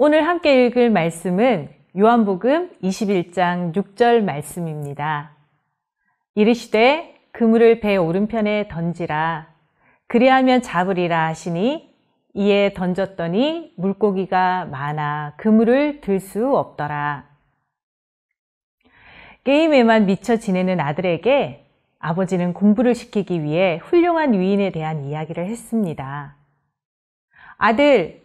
오늘 함께 읽을 말씀은 요한복음 21장 6절 말씀입니다. 이르시되 그물을 배 오른편에 던지라. 그리하면 잡으리라 하시니 이에 던졌더니 물고기가 많아 그물을 들 수 없더라. 게임에만 미쳐 지내는 아들에게 아버지는 공부를 시키기 위해 훌륭한 위인에 대한 이야기를 했습니다. 아들,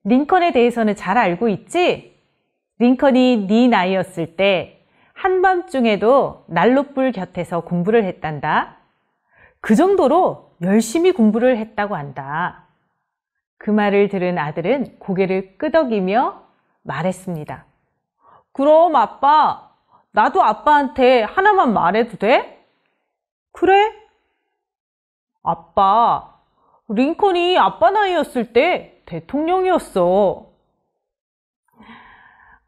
링컨에 대해서는 잘 알고 있지? 링컨이 네 나이였을 때 한밤중에도 난로불 곁에서 공부를 했단다. 그 정도로 열심히 공부를 했다고 한다. 그 말을 들은 아들은 고개를 끄덕이며 말했습니다. 그럼 아빠, 나도 아빠한테 하나만 말해도 돼? 그래? 아빠, 링컨이 아빠 나이였을 때 대통령이었어.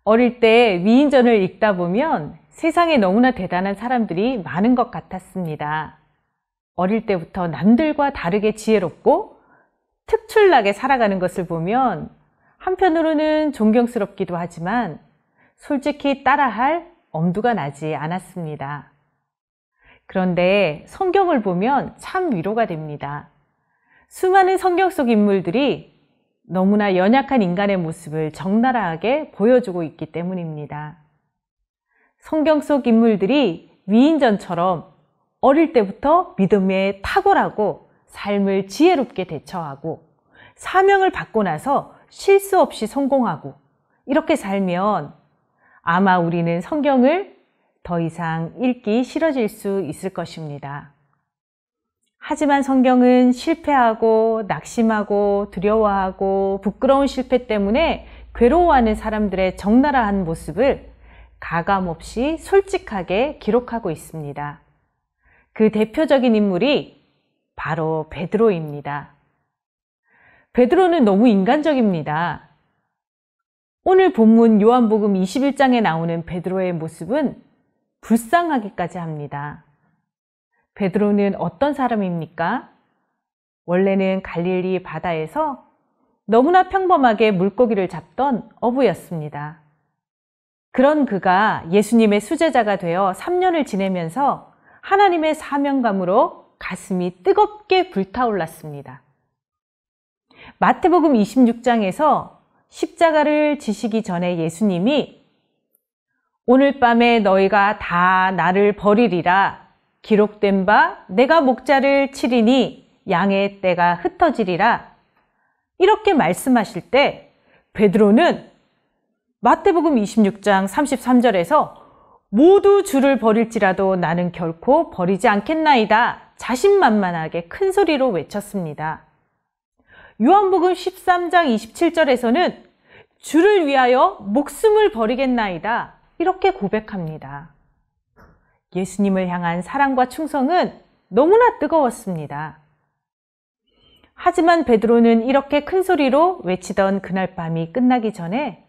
어릴 때 위인전을 읽다 보면 세상에 너무나 대단한 사람들이 많은 것 같았습니다. 어릴 때부터 남들과 다르게 지혜롭고 특출나게 살아가는 것을 보면 한편으로는 존경스럽기도 하지만 솔직히 따라할 엄두가 나지 않았습니다. 그런데 성경을 보면 참 위로가 됩니다. 수많은 성경 속 인물들이 너무나 연약한 인간의 모습을 적나라하게 보여주고 있기 때문입니다. 성경 속 인물들이 위인전처럼 어릴 때부터 믿음에 탁월하고 삶을 지혜롭게 대처하고 사명을 받고 나서 실수 없이 성공하고 이렇게 살면 아마 우리는 성경을 더 이상 읽기 싫어질 수 있을 것입니다. 하지만 성경은 실패하고 낙심하고 두려워하고 부끄러운 실패 때문에 괴로워하는 사람들의 적나라한 모습을 가감없이 솔직하게 기록하고 있습니다. 그 대표적인 인물이 바로 베드로입니다. 베드로는 너무 인간적입니다. 오늘 본문 요한복음 21장에 나오는 베드로의 모습은 불쌍하기까지 합니다. 베드로는 어떤 사람입니까? 원래는 갈릴리 바다에서 너무나 평범하게 물고기를 잡던 어부였습니다. 그런 그가 예수님의 수제자가 되어 3년을 지내면서 하나님의 사명감으로 가슴이 뜨겁게 불타올랐습니다. 마태복음 26장에서 십자가를 지시기 전에 예수님이 오늘 밤에 너희가 다 나를 버리리라. 기록된 바 내가 목자를 치리니 양의 떼가 흩어지리라. 이렇게 말씀하실 때 베드로는 마태복음 26장 33절에서 모두 주를 버릴지라도 나는 결코 버리지 않겠나이다. 자신만만하게 큰 소리로 외쳤습니다. 요한복음 13장 27절에서는 주를 위하여 목숨을 버리겠나이다. 이렇게 고백합니다. 예수님을 향한 사랑과 충성은 너무나 뜨거웠습니다. 하지만 베드로는 이렇게 큰 소리로 외치던 그날 밤이 끝나기 전에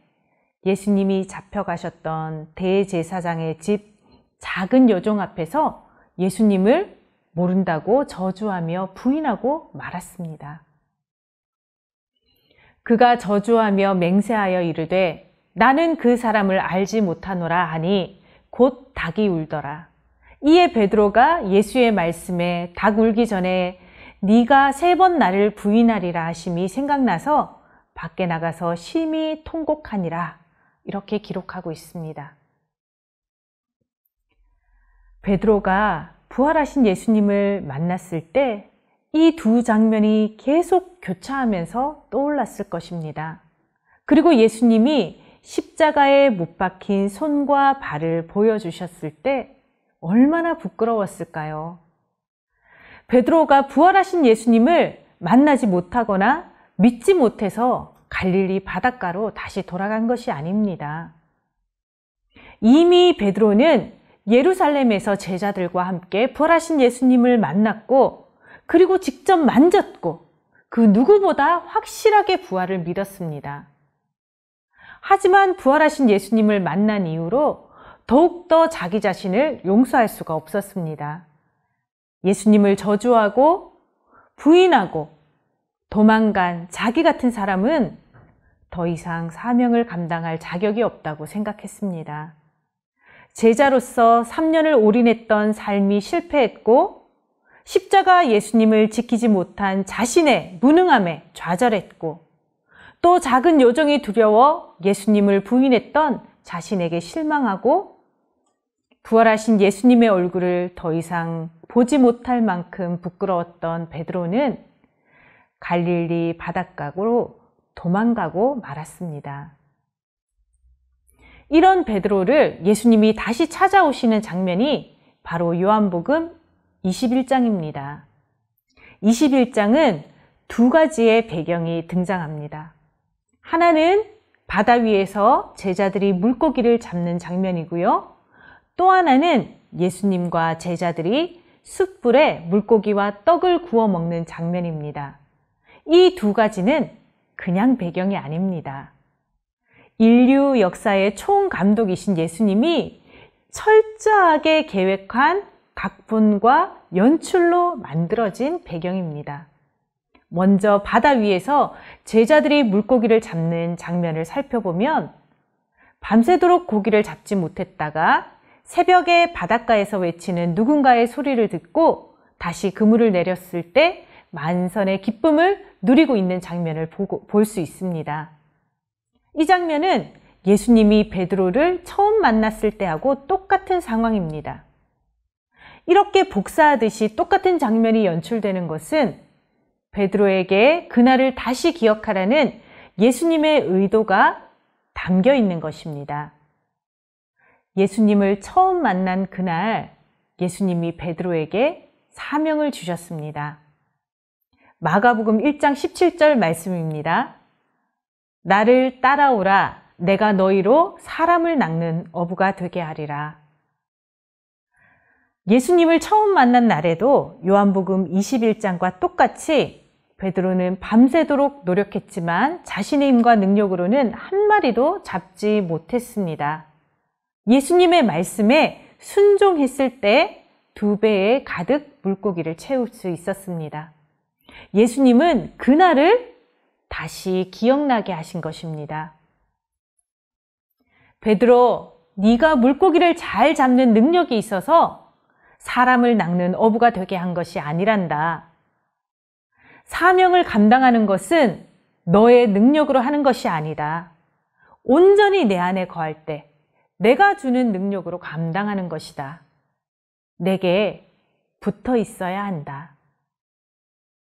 예수님이 잡혀가셨던 대제사장의 집 작은 여종 앞에서 예수님을 모른다고 저주하며 부인하고 말았습니다. 그가 저주하며 맹세하여 이르되 나는 그 사람을 알지 못하노라 하니 곧 닭이 울더라. 이에 베드로가 예수의 말씀에 닭 울기 전에 네가 3번 나를 부인하리라 하심이 생각나서 밖에 나가서 심히 통곡하니라. 이렇게 기록하고 있습니다. 베드로가 부활하신 예수님을 만났을 때 이 두 장면이 계속 교차하면서 떠올랐을 것입니다. 그리고 예수님이 십자가에 못 박힌 손과 발을 보여주셨을 때 얼마나 부끄러웠을까요? 베드로가 부활하신 예수님을 만나지 못하거나 믿지 못해서 갈릴리 바닷가로 다시 돌아간 것이 아닙니다. 이미 베드로는 예루살렘에서 제자들과 함께 부활하신 예수님을 만났고 그리고 직접 만졌고 그 누구보다 확실하게 부활을 믿었습니다. 하지만 부활하신 예수님을 만난 이후로 더욱더 자기 자신을 용서할 수가 없었습니다. 예수님을 저주하고 부인하고 도망간 자기 같은 사람은 더 이상 사명을 감당할 자격이 없다고 생각했습니다. 제자로서 3년을 올인했던 삶이 실패했고 십자가 예수님을 지키지 못한 자신의 무능함에 좌절했고 또 작은 요정이 두려워 예수님을 부인했던 자신에게 실망하고 부활하신 예수님의 얼굴을 더 이상 보지 못할 만큼 부끄러웠던 베드로는 갈릴리 바닷가로 도망가고 말았습니다. 이런 베드로를 예수님이 다시 찾아오시는 장면이 바로 요한복음 21장입니다. 21장은 두 가지의 배경이 등장합니다. 하나는 바다 위에서 제자들이 물고기를 잡는 장면이고요. 또 하나는 예수님과 제자들이 숯불에 물고기와 떡을 구워 먹는 장면입니다. 이 두 가지는 그냥 배경이 아닙니다. 인류 역사의 총감독이신 예수님이 철저하게 계획한 각본과 연출로 만들어진 배경입니다. 먼저 바다 위에서 제자들이 물고기를 잡는 장면을 살펴보면 밤새도록 고기를 잡지 못했다가 새벽에 바닷가에서 외치는 누군가의 소리를 듣고 다시 그물을 내렸을 때 만선의 기쁨을 누리고 있는 장면을 볼 수 있습니다. 이 장면은 예수님이 베드로를 처음 만났을 때하고 똑같은 상황입니다. 이렇게 복사하듯이 똑같은 장면이 연출되는 것은 베드로에게 그날을 다시 기억하라는 예수님의 의도가 담겨 있는 것입니다. 예수님을 처음 만난 그날 예수님이 베드로에게 사명을 주셨습니다. 마가복음 1장 17절 말씀입니다. 나를 따라오라. 내가 너희로 사람을 낚는 어부가 되게 하리라. 예수님을 처음 만난 날에도 요한복음 21장과 똑같이 베드로는 밤새도록 노력했지만 자신의 힘과 능력으로는 한 마리도 잡지 못했습니다. 예수님의 말씀에 순종했을 때 2배에 가득 물고기를 채울 수 있었습니다. 예수님은 그날을 다시 기억나게 하신 것입니다. 베드로, 네가 물고기를 잘 잡는 능력이 있어서 사람을 낚는 어부가 되게 한 것이 아니란다. 사명을 감당하는 것은 너의 능력으로 하는 것이 아니다. 온전히 내 안에 거할 때 내가 주는 능력으로 감당하는 것이다. 내게 붙어 있어야 한다.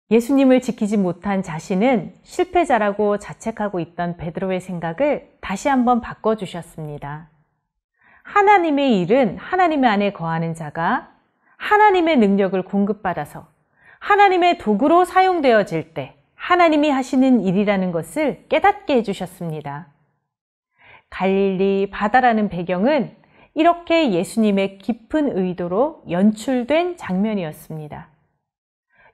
예수님을 지키지 못한 자신은 실패자라고 자책하고 있던 베드로의 생각을 다시 한번 바꿔주셨습니다. 하나님의 일은 하나님의 안에 거하는 자가 하나님의 능력을 공급받아서 하나님의 도구로 사용되어질 때 하나님이 하시는 일이라는 것을 깨닫게 해주셨습니다. 갈릴리 바다라는 배경은 이렇게 예수님의 깊은 의도로 연출된 장면이었습니다.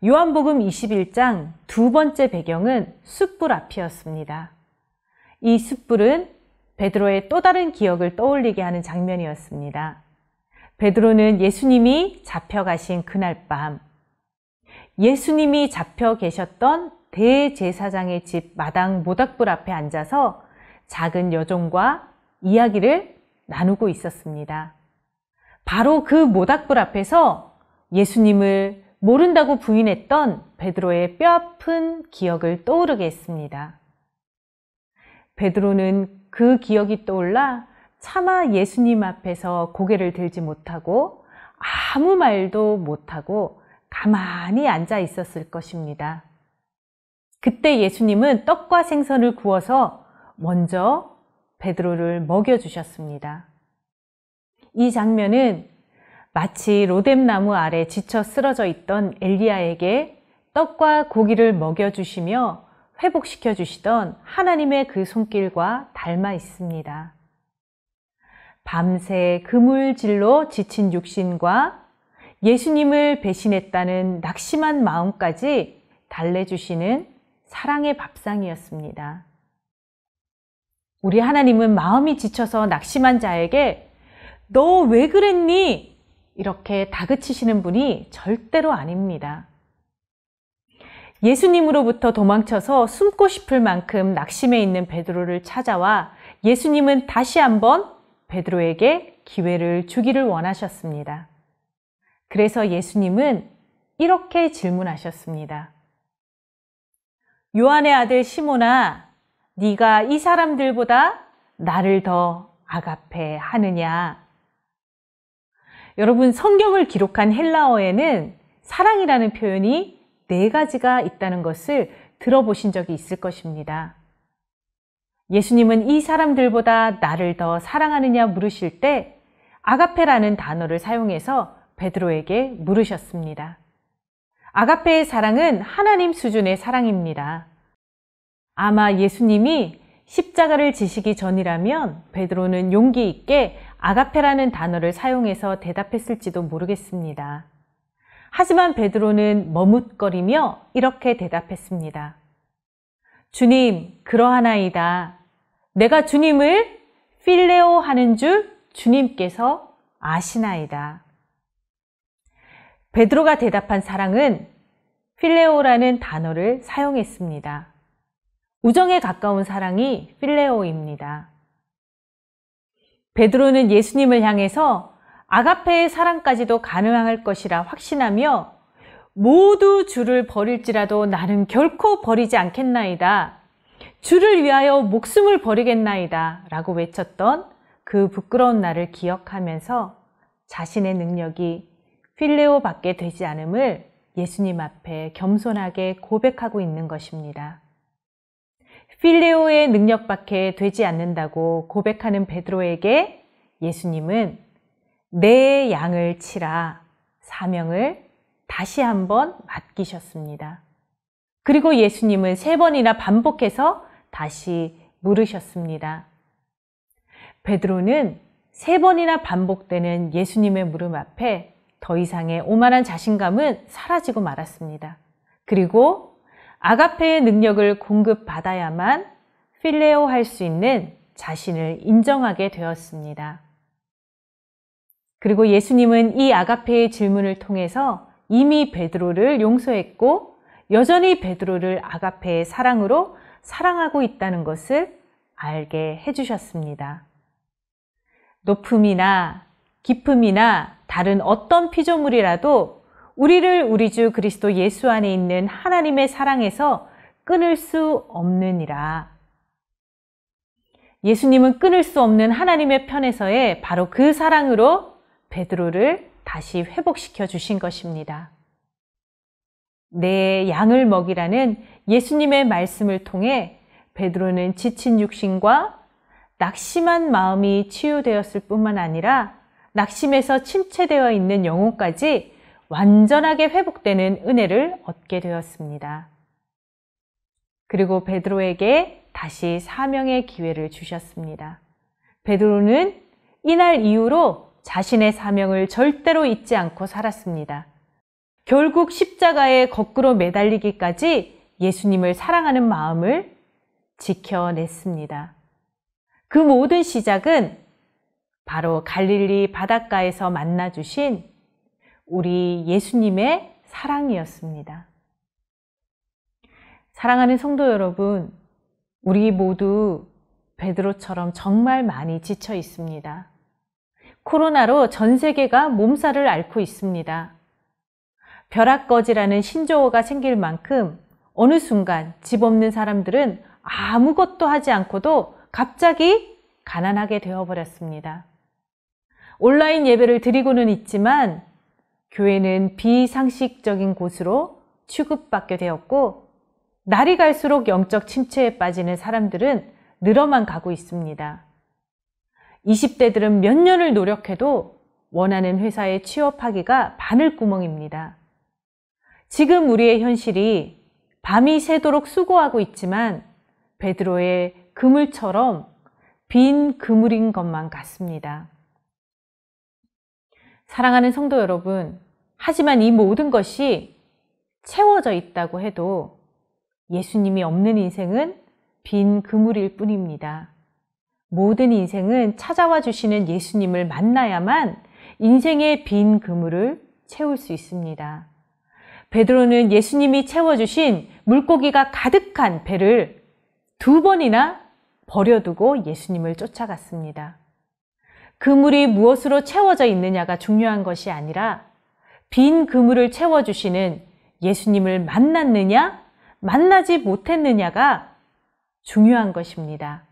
요한복음 21장 두 번째 배경은 숯불 앞이었습니다. 이 숯불은 베드로의 또 다른 기억을 떠올리게 하는 장면이었습니다. 베드로는 예수님이 잡혀가신 그날 밤, 예수님이 잡혀 계셨던 대제사장의 집 마당 모닥불 앞에 앉아서 작은 여종과 이야기를 나누고 있었습니다. 바로 그 모닥불 앞에서 예수님을 모른다고 부인했던 베드로의 뼈아픈 기억을 떠오르게 했습니다. 베드로는 그 기억이 떠올라 차마 예수님 앞에서 고개를 들지 못하고 아무 말도 못하고 가만히 앉아 있었을 것입니다. 그때 예수님은 떡과 생선을 구워서 먼저 베드로를 먹여주셨습니다. 이 장면은 마치 로뎀나무 아래 지쳐 쓰러져 있던 엘리야에게 떡과 고기를 먹여주시며 회복시켜 주시던 하나님의 그 손길과 닮아 있습니다. 밤새 그물질로 지친 육신과 예수님을 배신했다는 낙심한 마음까지 달래주시는 사랑의 밥상이었습니다. 우리 하나님은 마음이 지쳐서 낙심한 자에게 너 왜 그랬니? 이렇게 다그치시는 분이 절대로 아닙니다. 예수님으로부터 도망쳐서 숨고 싶을 만큼 낙심해 있는 베드로를 찾아와 예수님은 다시 한번 베드로에게 기회를 주기를 원하셨습니다. 그래서 예수님은 이렇게 질문하셨습니다. 요한의 아들 시몬아, 네가 이 사람들보다 나를 더 아가페 하느냐? 여러분, 성경을 기록한 헬라어에는 사랑이라는 표현이 4가지가 있다는 것을 들어보신 적이 있을 것입니다. 예수님은 이 사람들보다 나를 더 사랑하느냐 물으실 때 아가페라는 단어를 사용해서 베드로에게 물으셨습니다. 아가페의 사랑은 하나님 수준의 사랑입니다. 아마 예수님이 십자가를 지시기 전이라면 베드로는 용기 있게 아가페라는 단어를 사용해서 대답했을지도 모르겠습니다. 하지만 베드로는 머뭇거리며 이렇게 대답했습니다. 주님, 그러하나이다. 내가 주님을 필레오 하는 줄 주님께서 아시나이다. 베드로가 대답한 사랑은 필레오라는 단어를 사용했습니다. 우정에 가까운 사랑이 필레오입니다. 베드로는 예수님을 향해서 아가페의 사랑까지도 가능할 것이라 확신하며 모두 주를 버릴지라도 나는 결코 버리지 않겠나이다. 주를 위하여 목숨을 버리겠나이다. 라고 외쳤던 그 부끄러운 날을 기억하면서 자신의 능력이 필레오밖에 되지 않음을 예수님 앞에 겸손하게 고백하고 있는 것입니다. 필레오의 능력밖에 되지 않는다고 고백하는 베드로에게 예수님은 내 양을 치라 사명을 다시 한번 맡기셨습니다. 그리고 예수님은 3번이나 반복해서 다시 물으셨습니다. 베드로는 3번이나 반복되는 예수님의 물음 앞에 더 이상의 오만한 자신감은 사라지고 말았습니다. 그리고 아가페의 능력을 공급받아야만 필레오 할 수 있는 자신을 인정하게 되었습니다. 그리고 예수님은 이 아가페의 질문을 통해서 이미 베드로를 용서했고 여전히 베드로를 아가페의 사랑으로 사랑하고 있다는 것을 알게 해주셨습니다. 높음이나 깊음이나 다른 어떤 피조물이라도 우리를 우리 주 그리스도 예수 안에 있는 하나님의 사랑에서 끊을 수 없느니라. 예수님은 끊을 수 없는 하나님의 편에서의 바로 그 사랑으로 베드로를 다시 회복시켜 주신 것입니다. 내 양을 먹이라는 예수님의 말씀을 통해 베드로는 지친 육신과 낙심한 마음이 치유되었을 뿐만 아니라 낙심에서 침체되어 있는 영혼까지 완전하게 회복되는 은혜를 얻게 되었습니다. 그리고 베드로에게 다시 사명의 기회를 주셨습니다. 베드로는 이날 이후로 자신의 사명을 절대로 잊지 않고 살았습니다. 결국 십자가에 거꾸로 매달리기까지 예수님을 사랑하는 마음을 지켜냈습니다. 그 모든 시작은 바로 갈릴리 바닷가에서 만나주신 우리 예수님의 사랑이었습니다. 사랑하는 성도 여러분, 우리 모두 베드로처럼 정말 많이 지쳐 있습니다. 코로나로 전 세계가 몸살을 앓고 있습니다. 벼락거지라는 신조어가 생길 만큼 어느 순간 집 없는 사람들은 아무것도 하지 않고도 갑자기 가난하게 되어버렸습니다. 온라인 예배를 드리고는 있지만 교회는 비상식적인 곳으로 취급받게 되었고 날이 갈수록 영적 침체에 빠지는 사람들은 늘어만 가고 있습니다. 20대들은 몇 년을 노력해도 원하는 회사에 취업하기가 바늘구멍입니다. 지금 우리의 현실이 밤이 새도록 수고하고 있지만 베드로의 그물처럼 빈 그물인 것만 같습니다. 사랑하는 성도 여러분, 하지만 이 모든 것이 채워져 있다고 해도 예수님이 없는 인생은 빈 그물일 뿐입니다. 모든 인생은 찾아와 주시는 예수님을 만나야만 인생의 빈 그물을 채울 수 있습니다. 베드로는 예수님이 채워주신 물고기가 가득한 배를 2번이나 버려두고 예수님을 쫓아갔습니다. 그물이 무엇으로 채워져 있느냐가 중요한 것이 아니라 빈 그물을 채워주시는 예수님을 만났느냐, 만나지 못했느냐가 중요한 것입니다.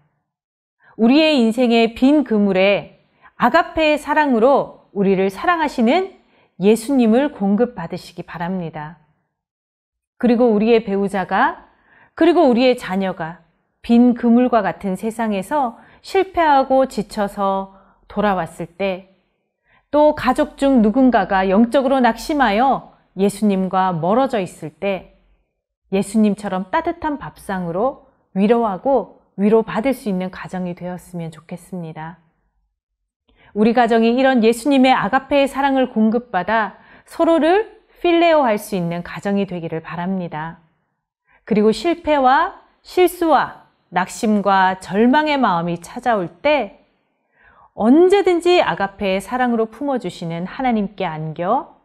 우리의 인생의 빈 그물에 아가페의 사랑으로 우리를 사랑하시는 예수님을 공급받으시기 바랍니다. 그리고 우리의 배우자가, 그리고 우리의 자녀가 빈 그물과 같은 세상에서 실패하고 지쳐서 돌아왔을 때, 또 가족 중 누군가가 영적으로 낙심하여 예수님과 멀어져 있을 때 예수님처럼 따뜻한 밥상으로 위로하고 위로받을 수 있는 가정이 되었으면 좋겠습니다. 우리 가정이 이런 예수님의 아가페의 사랑을 공급받아 서로를 필레오할 수 있는 가정이 되기를 바랍니다. 그리고 실패와 실수와 낙심과 절망의 마음이 찾아올 때 언제든지 아가페의 사랑으로 품어주시는 하나님께 안겨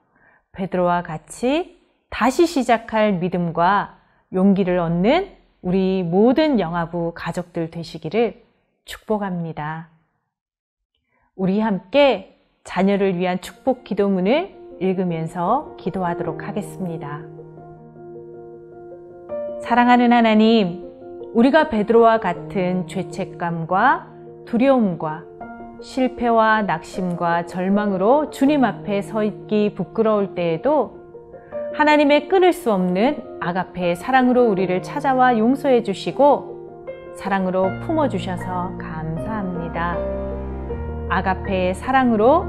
베드로와 같이 다시 시작할 믿음과 용기를 얻는 우리 모든 영아부 가족들 되시기를 축복합니다. 우리 함께 자녀를 위한 축복 기도문을 읽으면서 기도하도록 하겠습니다. 사랑하는 하나님, 우리가 베드로와 같은 죄책감과 두려움과 실패와 낙심과 절망으로 주님 앞에 서 있기 부끄러울 때에도 하나님의 끊을 수 없는 아가페의 사랑으로 우리를 찾아와 용서해 주시고 사랑으로 품어주셔서 감사합니다. 아가페의 사랑으로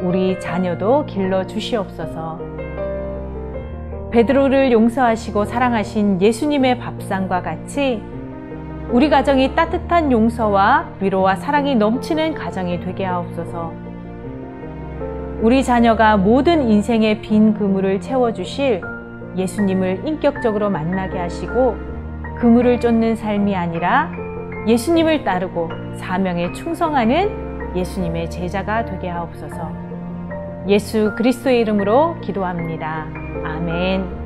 우리 자녀도 길러 주시옵소서. 베드로를 용서하시고 사랑하신 예수님의 밥상과 같이 우리 가정이 따뜻한 용서와 위로와 사랑이 넘치는 가정이 되게 하옵소서. 우리 자녀가 모든 인생의 빈 그물을 채워주실 예수님을 인격적으로 만나게 하시고 그물을 쫓는 삶이 아니라 예수님을 따르고 사명에 충성하는 예수님의 제자가 되게 하옵소서. 예수 그리스도의 이름으로 기도합니다. 아멘.